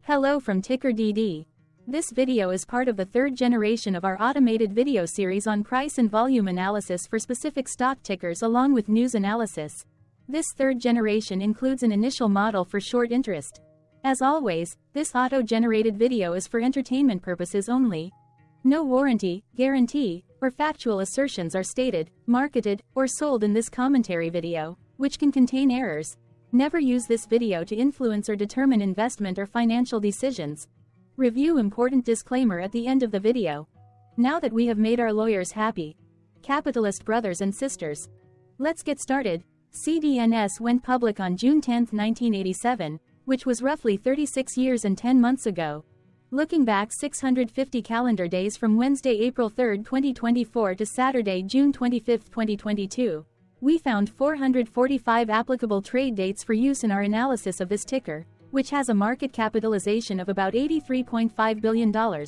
Hello from TickerDD. This video is part of the third generation of our automated video series on price and volume analysis for specific stock tickers along with news analysis. This third generation includes an initial model for short interest. As always, this auto-generated video is for entertainment purposes only. No warranty, guarantee, or factual assertions are stated, marketed, or sold in this commentary video, which can contain errors. Never use this video to influence or determine investment or financial decisions. Review important disclaimer at the end of the video. Now that we have made our lawyers happy, capitalist brothers and sisters, let's get started. CDNS went public on June 10, 1987, which was roughly 36 years and 10 months ago. Looking back 650 calendar days from Wednesday, April 3, 2024 to Saturday, June 25, 2022. We found 445 applicable trade dates for use in our analysis of this ticker, which has a market capitalization of about $83.5 billion.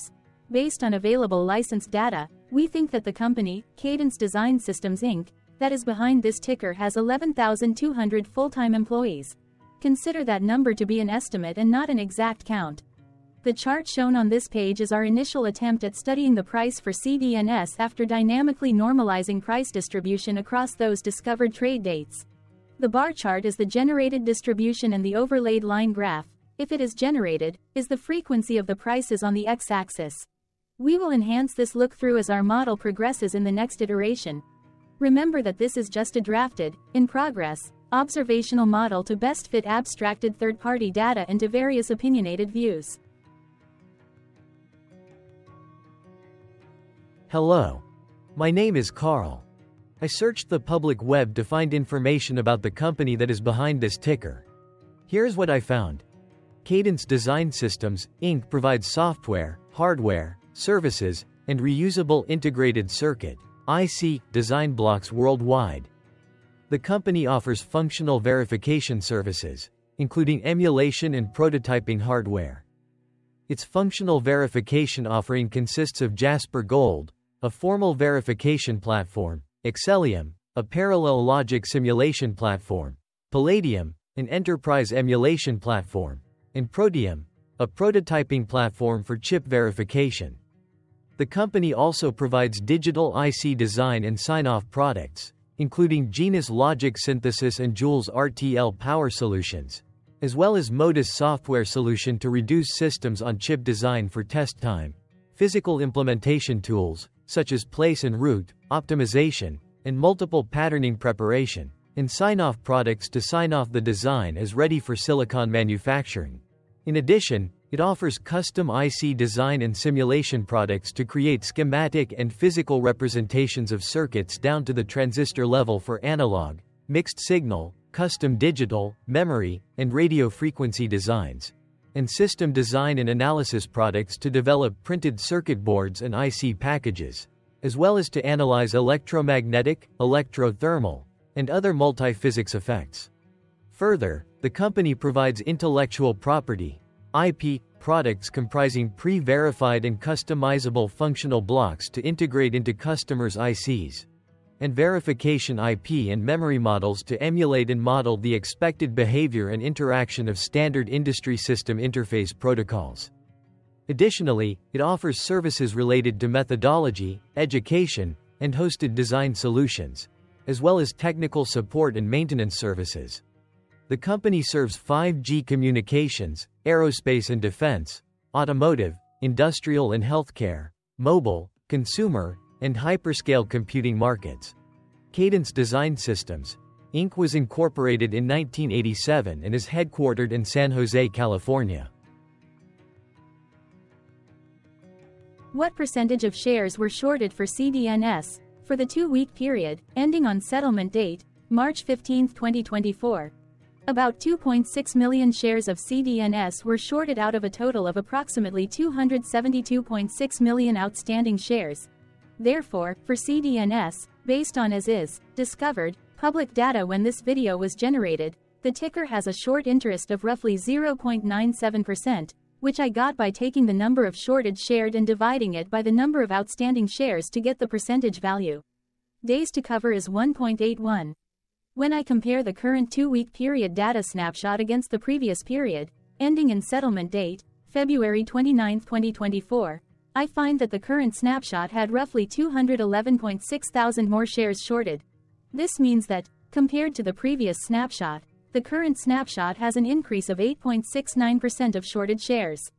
Based on available licensed data, we think that the company, Cadence Design Systems Inc., that is behind this ticker has 11,200 full-time employees. Consider that number to be an estimate and not an exact count. The chart shown on this page is our initial attempt at studying the price for CDNS after dynamically normalizing price distribution across those discovered trade dates. The bar chart is the generated distribution and the overlaid line graph, if it is generated, is the frequency of the prices on the x-axis. We will enhance this look-through as our model progresses in the next iteration. Remember that this is just a drafted, in progress, observational model to best fit abstracted third-party data into various opinionated views. Hello. My name is Carl. I searched the public web to find information about the company that is behind this ticker. Here's what I found. Cadence Design Systems, Inc. provides software, hardware, services, and reusable integrated circuit (IC) design blocks worldwide. The company offers functional verification services, including emulation and prototyping hardware. Its functional verification offering consists of Jasper Gold, a formal verification platform, Excellium, a parallel logic simulation platform, Palladium, an enterprise emulation platform, and Protium, a prototyping platform for chip verification. The company also provides digital IC design and sign-off products, including Genus Logic Synthesis and Joules RTL Power Solutions, as well as Modus software solution to reduce systems on chip design for test time, physical implementation tools, such as place and route optimization, and multiple patterning preparation, and sign-off products to sign off the design as ready for silicon manufacturing. In addition, it offers custom IC design and simulation products to create schematic and physical representations of circuits down to the transistor level for analog, mixed signal, custom digital, memory, and radio frequency designs, and system design and analysis products to develop printed circuit boards and IC packages, as well as to analyze electromagnetic, electrothermal, and other multi-physics effects. Further, the company provides intellectual property, IP, products comprising pre-verified and customizable functional blocks to integrate into customers' ICs, and verification IP and memory models to emulate and model the expected behavior and interaction of standard industry system interface protocols. Additionally, it offers services related to methodology, education, and hosted design solutions, as well as technical support and maintenance services. The company serves 5G communications, aerospace and defense, automotive, industrial and healthcare, mobile, consumer, and hyperscale computing markets. Cadence Design Systems, Inc. was incorporated in 1987 and is headquartered in San Jose, California. What percentage of shares were shorted for CDNS for the 2-week period, ending on settlement date, March 15, 2024? About 2.6 million shares of CDNS were shorted out of a total of approximately 272.6 million outstanding shares. Therefore, for CDNS, based on as is, discovered, public data when this video was generated, the ticker has a short interest of roughly 0.97%, which I got by taking the number of shorted shared and dividing it by the number of outstanding shares to get the percentage value. Days to cover is 1.81. When I compare the current 2-week period data snapshot against the previous period, ending in settlement date, February 29, 2024, I find that the current snapshot had roughly 211.6 thousand more shares shorted. This means that, compared to the previous snapshot, the current snapshot has an increase of 8.69% of shorted shares.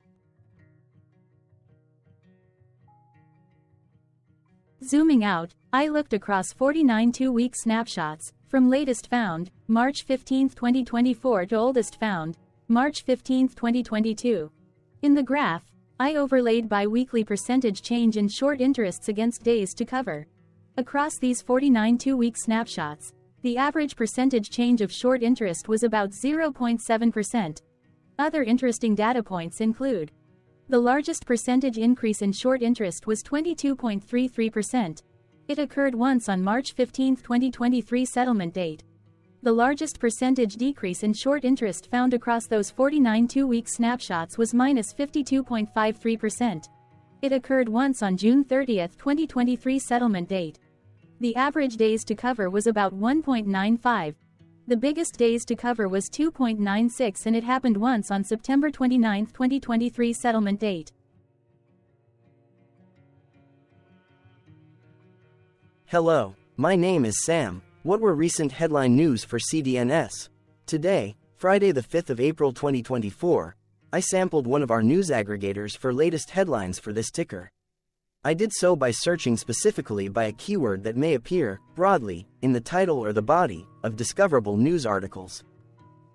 Zooming out, I looked across 49 two-week snapshots, from latest found, March 15, 2024 to oldest found, March 15, 2022. In the graph, I overlaid bi-weekly percentage change in short interests against days to cover. Across these 49 two-week snapshots, the average percentage change of short interest was about 0.7%. Other interesting data points include: the largest percentage increase in short interest was 22.33%. It occurred once on March 15, 2023 settlement date. The largest percentage decrease in short interest found across those 49 two-week snapshots was -52.53%. It occurred once on June 30, 2023 settlement date. The average days to cover was about 1.95. The biggest days to cover was 2.96 and it happened once on September 29, 2023 settlement date. Hello, my name is Sam. What were recent headline news for CDNS? Today, Friday the 5th of April 2024, I sampled one of our news aggregators for latest headlines for this ticker. I did so by searching specifically by a keyword that may appear, broadly, in the title or the body, of discoverable news articles.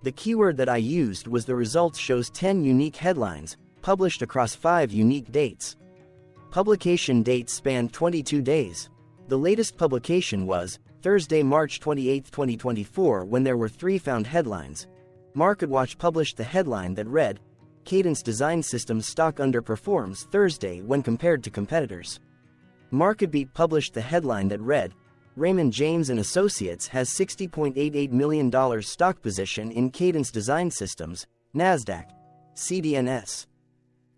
The keyword that I used was the results shows 10 unique headlines, published across 5 unique dates. Publication dates spanned 22 days. The latest publication was Thursday, March 28, 2024, when there were 3 found headlines. MarketWatch published the headline that read, Cadence Design Systems stock underperforms Thursday when compared to competitors. MarketBeat published the headline that read, Raymond James & Associates has $60.88 million stock position in Cadence Design Systems, NASDAQ, CDNS.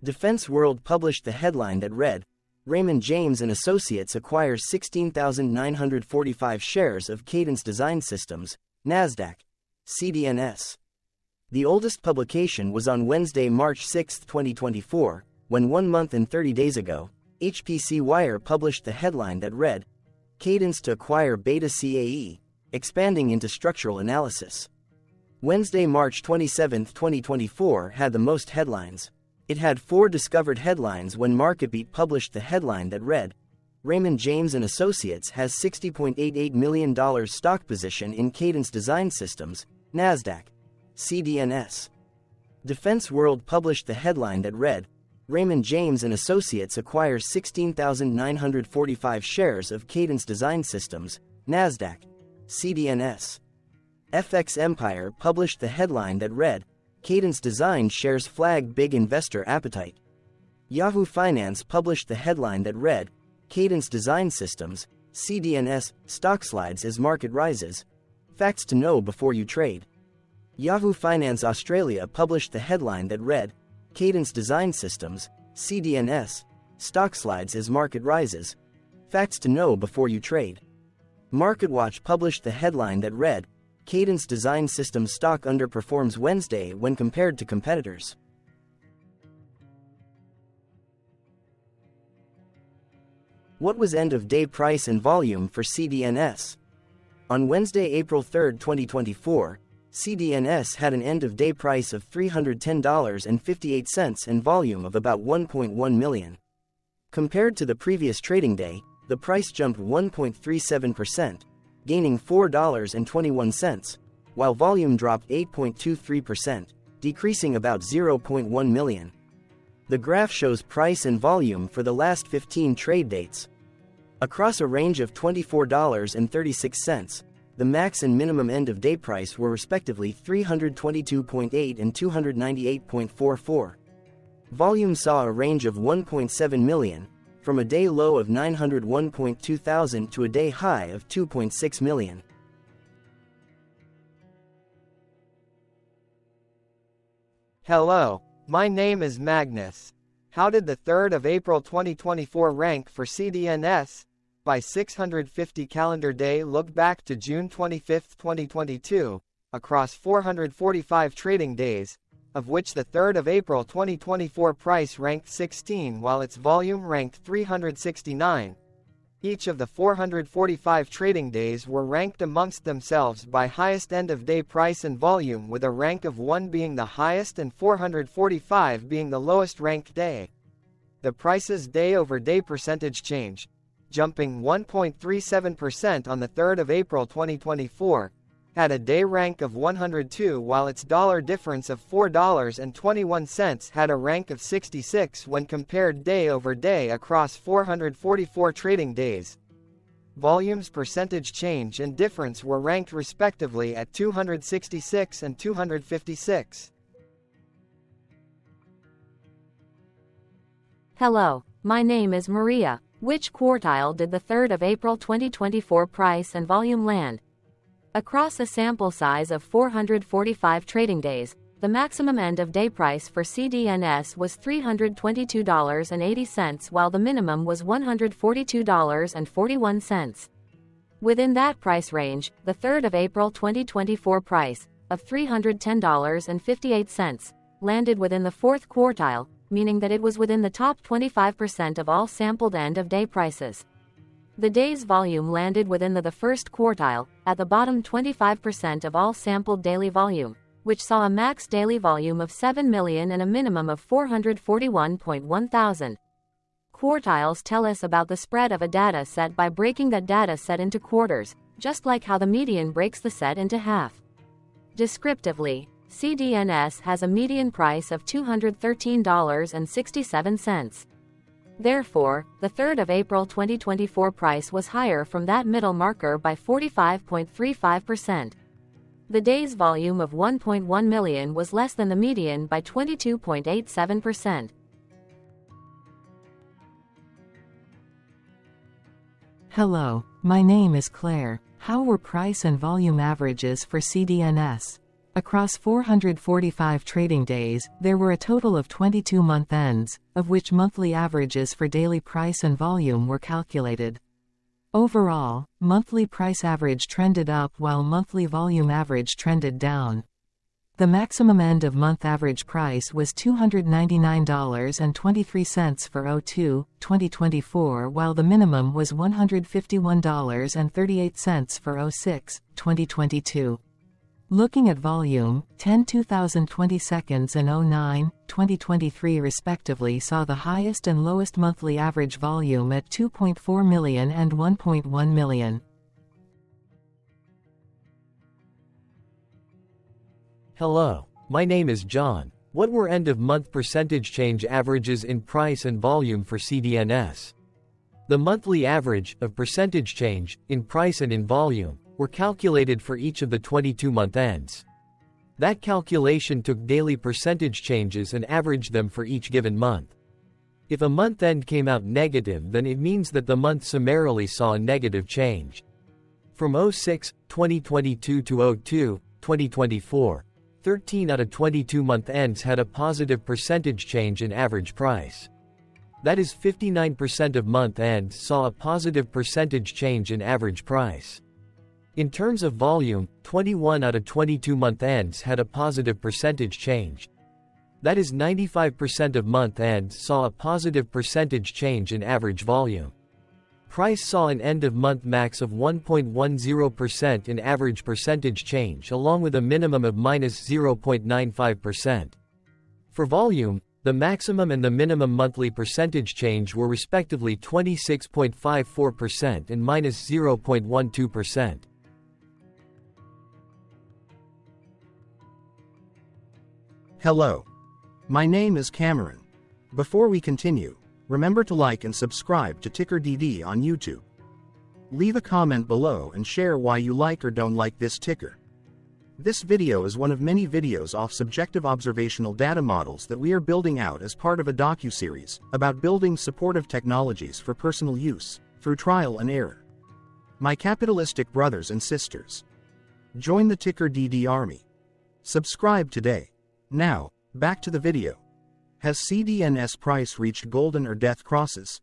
Defense World published the headline that read, Raymond James & Associates acquires 16,945 shares of Cadence Design Systems, NASDAQ, CDNS. The oldest publication was on Wednesday, March 6, 2024, when 1 month and 30 days ago, HPC Wire published the headline that read, Cadence to acquire Beta CAE, expanding into structural analysis. Wednesday, March 27, 2024 had the most headlines. It had 4 discovered headlines when MarketBeat published the headline that read, Raymond James & Associates has $60.88 million stock position in Cadence Design Systems, NASDAQ, CDNS. Defense World published the headline that read, Raymond James & Associates acquires 16,945 shares of Cadence Design Systems, NASDAQ, CDNS. FX Empire published the headline that read, Cadence Design shares flag big investor appetite. Yahoo Finance published the headline that read, Cadence Design Systems, CDNS, stock slides as market rises. Facts to know before you trade. Yahoo Finance Australia published the headline that read, Cadence Design Systems, CDNS, stock slides as market rises. Facts to know before you trade. MarketWatch published the headline that read, Cadence Design Systems stock underperforms Wednesday when compared to competitors. What was end-of-day price and volume for CDNS? On Wednesday, April 3, 2024, CDNS had an end-of-day price of $310.58 and volume of about 1.1 million. Compared to the previous trading day, the price jumped 1.37%, gaining $4.21, while volume dropped 8.23%, decreasing about 0.1 million. The graph shows price and volume for the last 15 trade dates. Across a range of $24.36, the max and minimum end-of-day price were respectively $322.8 and $298.44. Volume saw a range of 1.7 million, from a day low of 901.2 thousand to a day high of 2.6 million. Hello, my name is Magnus. How did the 3rd of April 2024 rank for CDNS? By 650 calendar day look back to June 25, 2022, across 445 trading days, of which the 3rd of April 2024 price ranked 16 while its volume ranked 369. Each of the 445 trading days were ranked amongst themselves by highest end-of-day price and volume, with a rank of 1 being the highest and 445 being the lowest ranked day. The price's day-over-day percentage change, jumping 1.37% on the 3rd of April 2024, had a day rank of 102 while its dollar difference of $4.21 had a rank of 66 when compared day over day across 444 trading days. Volume's percentage change and difference were ranked respectively at 266 and 256. Hello, my name is Maria. Which quartile did the 3rd of April 2024 price and volume land? Across a sample size of 445 trading days, the maximum end-of-day price for CDNS was $322.80 while the minimum was $142.41. Within that price range, the 3rd of April 2024 price, of $310.58, landed within the 4th quartile, meaning that it was within the top 25% of all sampled end-of-day prices. The day's volume landed within the 1st quartile, at the bottom 25% of all sampled daily volume, which saw a max daily volume of 7 million and a minimum of 441.1 thousand. Quartiles tell us about the spread of a data set by breaking that data set into quarters, just like how the median breaks the set into half. Descriptively, CDNS has a median price of $213.67. Therefore, the 3rd of April 2024 price was higher from that middle marker by 45.35%. The day's volume of 1.1 million was less than the median by 22.87%. Hello, my name is Claire. How were price and volume averages for CDNS? Across 445 trading days, there were a total of 22 month ends, of which monthly averages for daily price and volume were calculated. Overall, monthly price average trended up while monthly volume average trended down. The maximum end-of-month average price was $299.23 for 02/2024 while the minimum was $151.38 for 06/2022. Looking at volume, 10/2020 seconds and 09/2023 respectively saw the highest and lowest monthly average volume at 2.4 million and 1.1 million. Hello, my name is John. What were end-of-month percentage change averages in price and volume for CDNS? The monthly average of percentage change in price and in volume were calculated for each of the 22 month ends. That calculation took daily percentage changes and averaged them for each given month. If a month end came out negative, then it means that the month summarily saw a negative change. From 06/2022 to 02/2024, 13 out of 22 month ends had a positive percentage change in average price. That is, 59% of month ends saw a positive percentage change in average price. In terms of volume, 21 out of 22 month ends had a positive percentage change. That is, 95% of month ends saw a positive percentage change in average volume. Price saw an end-of-month max of 1.10% in average percentage change along with a minimum of -0.95%. For volume, the maximum and the minimum monthly percentage change were respectively 26.54% and -0.12%. Hello. My name is Cameron. Before we continue, remember to like and subscribe to TickerDD on YouTube. Leave a comment below and share why you like or don't like this ticker. This video is one of many videos off subjective observational data models that we are building out as part of a docu-series about building supportive technologies for personal use, through trial and error. My capitalistic brothers and sisters, join the TickerDD army. Subscribe today. Now, back to the video. Has CDNS price reached golden or death crosses?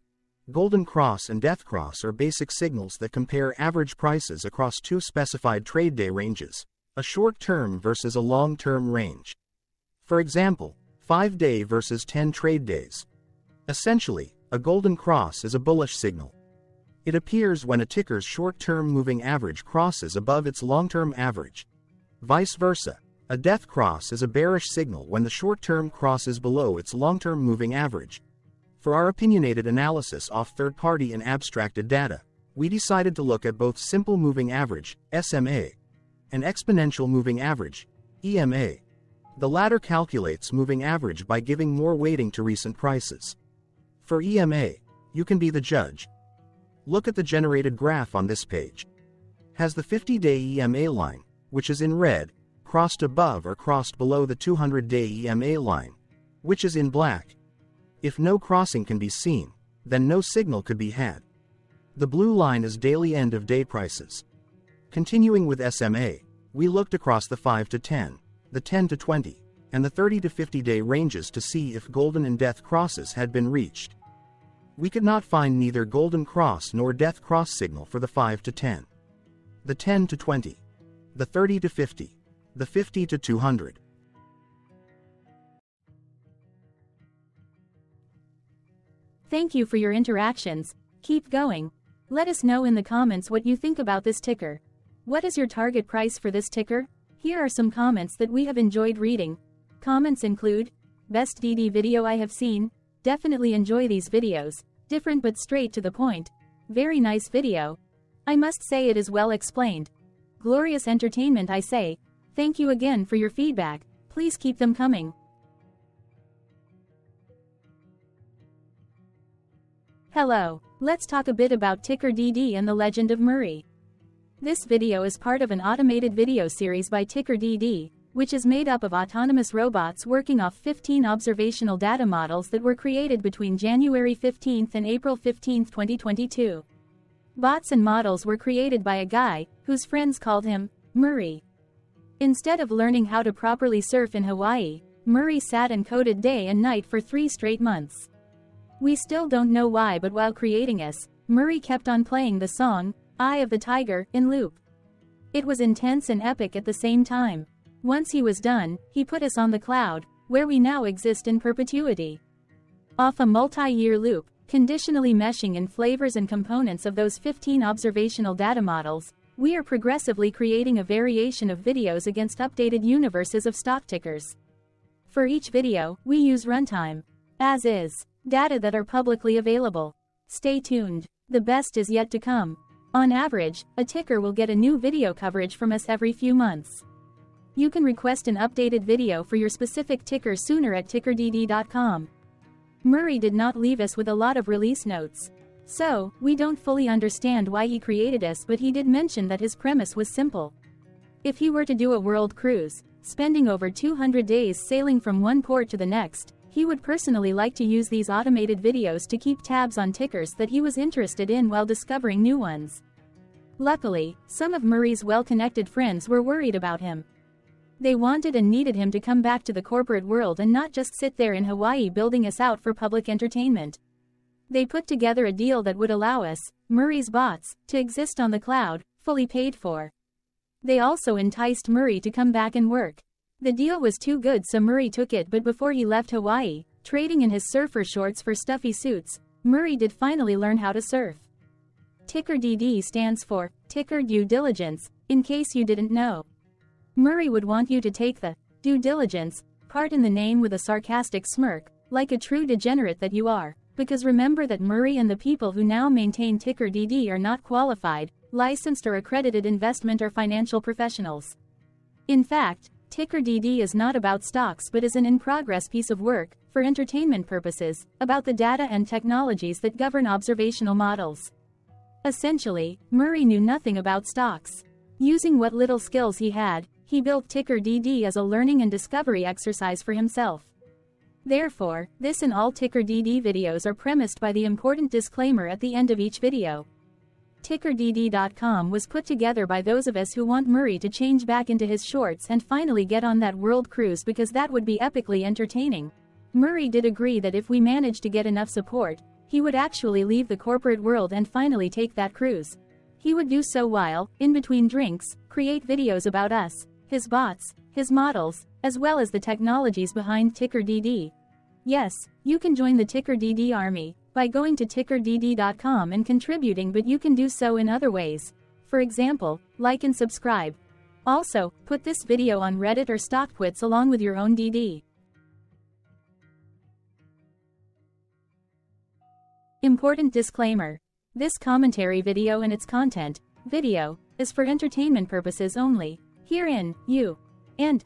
Golden cross and death cross are basic signals that compare average prices across two specified trade day ranges, a short-term versus a long-term range. For example, 5-day versus 10 trade days. Essentially, a golden cross is a bullish signal. It appears when a ticker's short-term moving average crosses above its long-term average. Vice versa, a death cross is a bearish signal when the short-term crosses below its long-term moving average. For our opinionated analysis off third-party and abstracted data, we decided to look at both simple moving average, SMA, and exponential moving average, EMA. The latter calculates moving average by giving more weighting to recent prices. For EMA, you can be the judge. Look at the generated graph on this page. Has the 50-day EMA line, which is in red, crossed above or crossed below the 200-day EMA line, which is in black? If no crossing can be seen, then no signal could be had. The blue line is daily end-of-day prices. Continuing with SMA, we looked across the 5 to 10, the 10 to 20, and the 30 to 50-day ranges to see if golden and death crosses had been reached. We could not find neither golden cross nor death cross signal for the 5 to 10, the 10 to 20, the 30 to 50, the 50 to 200. Thank you for your interactions. Keep going. Let us know in the comments what you think about this ticker. What is your target price for this ticker? Here are some comments that we have enjoyed reading. Comments include, best DD video I have seen, definitely enjoy these videos, different but straight to the point, very nice video. I must say it is well explained. Glorious entertainment I say, thank you again for your feedback, please keep them coming. Hello, let's talk a bit about TickerDD and the legend of Murray. This video is part of an automated video series by TickerDD, which is made up of autonomous robots working off 15 observational data models that were created between January 15 and April 15, 2022. Bots and models were created by a guy, whose friends called him Murray. Instead of learning how to properly surf in Hawaii, Murray sat and coded day and night for 3 straight months. We still don't know why, but while creating us, Murray kept on playing the song, Eye of the Tiger, in loop. It was intense and epic at the same time. Once he was done, he put us on the cloud, where we now exist in perpetuity. Off a multi-year loop, conditionally meshing in flavors and components of those 15 observational data models, we are progressively creating a variation of videos against updated universes of stock tickers. For each video, we use runtime, as is, data that are publicly available. Stay tuned. The best is yet to come. On average, a ticker will get a new video coverage from us every few months. You can request an updated video for your specific ticker sooner at TickerDD.com. Murray did not leave us with a lot of release notes. So, we don't fully understand why he created us, but he did mention that his premise was simple. If he were to do a world cruise, spending over 200 days sailing from one port to the next, he would personally like to use these automated videos to keep tabs on tickers that he was interested in while discovering new ones. Luckily, some of Murray's well-connected friends were worried about him. They wanted and needed him to come back to the corporate world and not just sit there in Hawaii building us out for public entertainment. They put together a deal that would allow us, Murray's bots, to exist on the cloud, fully paid for. They also enticed Murray to come back and work. The deal was too good, so Murray took it, but before he left Hawaii, trading in his surfer shorts for stuffy suits, Murray did finally learn how to surf. TickerDD stands for Ticker Due Diligence, in case you didn't know. Murray would want you to take the due diligence part in the name with a sarcastic smirk, like a true degenerate that you are, because remember that Murray and the people who now maintain TickerDD are not qualified, licensed or accredited investment or financial professionals. In fact, TickerDD is not about stocks but is an in-progress piece of work, for entertainment purposes, about the data and technologies that govern observational models. Essentially, Murray knew nothing about stocks. Using what little skills he had, he built TickerDD as a learning and discovery exercise for himself. Therefore, this and all TickerDD videos are premised by the important disclaimer at the end of each video. TickerDD.com was put together by those of us who want Murray to change back into his shorts and finally get on that world cruise, because that would be epically entertaining. Murray did agree that if we managed to get enough support, he would actually leave the corporate world and finally take that cruise. He would do so while, in between drinks, create videos about us, his bots, his models, as well as the technologies behind TickerDD. Yes, you can join the TickerDD army by going to TickerDD.com and contributing, but you can do so in other ways. For example, like and subscribe. Also, put this video on Reddit or StockTwits along with your own DD. Important disclaimer. This commentary video and its content, video, is for entertainment purposes only. Herein, you and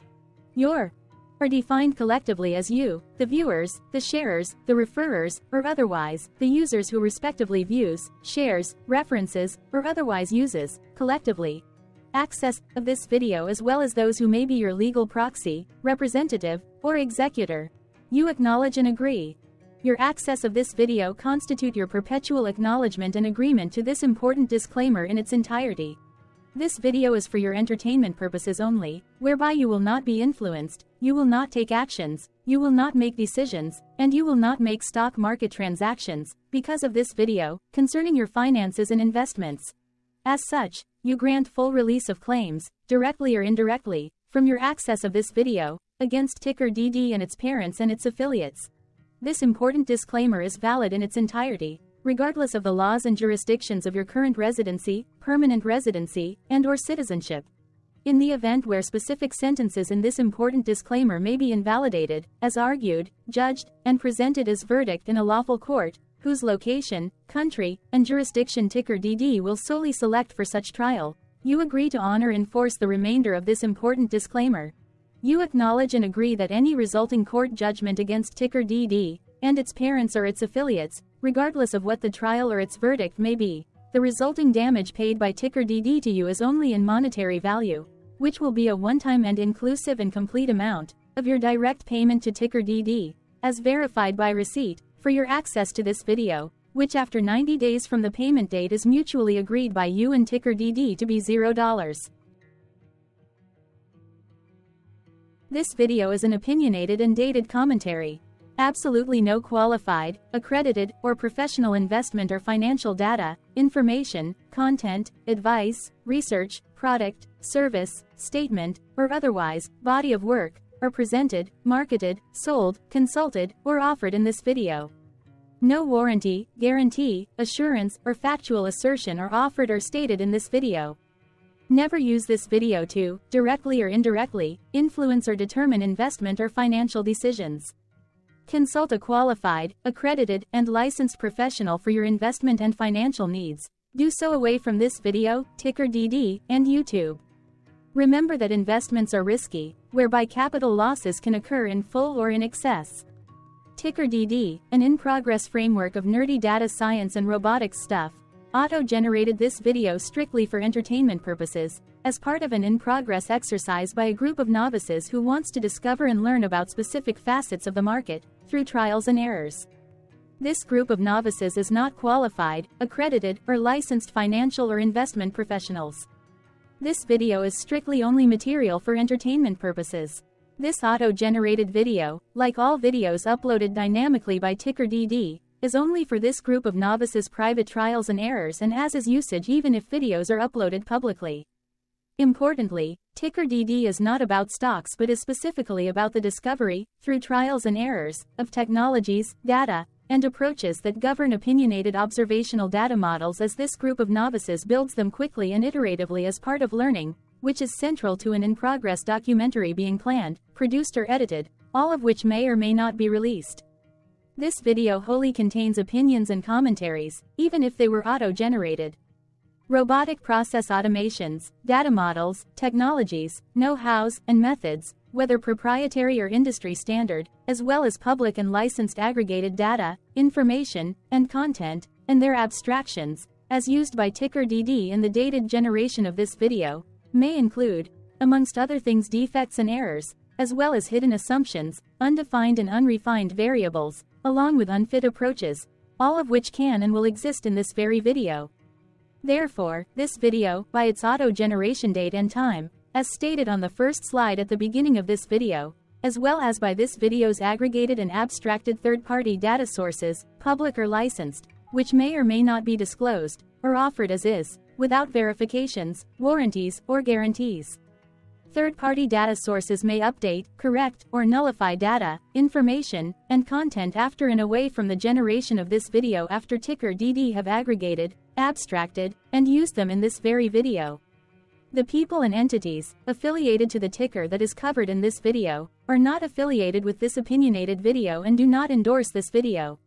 your are defined collectively as you, the viewers, the sharers, the referrers, or otherwise, the users who respectively views, shares, references, or otherwise uses, collectively, access of this video, as well as those who may be your legal proxy, representative, or executor. You acknowledge and agree. Your access of this video constitute your perpetual acknowledgement and agreement to this important disclaimer in its entirety. This video is for your entertainment purposes only, whereby you will not be influenced, you will not take actions, you will not make decisions, and you will not make stock market transactions, because of this video, concerning your finances and investments. As such, you grant full release of claims, directly or indirectly, from your access of this video, against TickerDD and its parents and its affiliates. This important disclaimer is valid in its entirety, regardless of the laws and jurisdictions of your current residency, permanent residency, and/or citizenship. In the event where specific sentences in this important disclaimer may be invalidated, as argued, judged, and presented as verdict in a lawful court, whose location, country, and jurisdiction TickerDD will solely select for such trial, you agree to honor and enforce the remainder of this important disclaimer. You acknowledge and agree that any resulting court judgment against TickerDD and its parents or its affiliates, regardless of what the trial or its verdict may be, the resulting damage paid by TickerDD to you is only in monetary value, which will be a one-time and inclusive and complete amount of your direct payment to TickerDD, as verified by receipt, for your access to this video, which after 90 days from the payment date is mutually agreed by you and TickerDD to be $0. This video is an opinionated and dated commentary. Absolutely no qualified, accredited, or professional investment or financial data, information, content, advice, research, product, service, statement, or otherwise, body of work, are presented, marketed, sold, consulted, or offered in this video. No warranty, guarantee, assurance, or factual assertion are offered or stated in this video. Never use this video to, directly or indirectly, influence or determine investment or financial decisions. Consult a qualified, accredited, and licensed professional for your investment and financial needs. Do so away from this video, TickerDD, and YouTube. Remember that investments are risky, whereby capital losses can occur in full or in excess. TickerDD, an in-progress framework of nerdy data science and robotics stuff, auto-generated this video strictly for entertainment purposes, as part of an in-progress exercise by a group of novices who wants to discover and learn about specific facets of the market, through trials and errors. This group of novices is not qualified, accredited, or licensed financial or investment professionals. This video is strictly only material for entertainment purposes. This auto-generated video, like all videos uploaded dynamically by TickerDD, is only for this group of novices' private trials and errors and as is usage even if videos are uploaded publicly. Importantly, TickerDD is not about stocks but is specifically about the discovery, through trials and errors, of technologies, data, and approaches that govern opinionated observational data models as this group of novices builds them quickly and iteratively as part of learning, which is central to an in-progress documentary being planned, produced or edited, all of which may or may not be released. This video wholly contains opinions and commentaries, even if they were auto-generated. Robotic process automations, data models, technologies, know-hows, and methods, whether proprietary or industry standard, as well as public and licensed aggregated data, information, and content, and their abstractions, as used by TickerDD in the dated generation of this video, may include, amongst other things, defects and errors, as well as hidden assumptions, undefined and unrefined variables, along with unfit approaches, all of which can and will exist in this very video. Therefore, this video, by its auto-generation date and time, as stated on the first slide at the beginning of this video, as well as by this video's aggregated and abstracted third-party data sources, public or licensed, which may or may not be disclosed, or offered as is, without verifications, warranties, or guarantees. Third-party data sources may update, correct, or nullify data, information, and content after and away from the generation of this video after TickerDD have aggregated, abstracted, and used them in this very video. The people and entities affiliated to the ticker that is covered in this video are not affiliated with this opinionated video and do not endorse this video.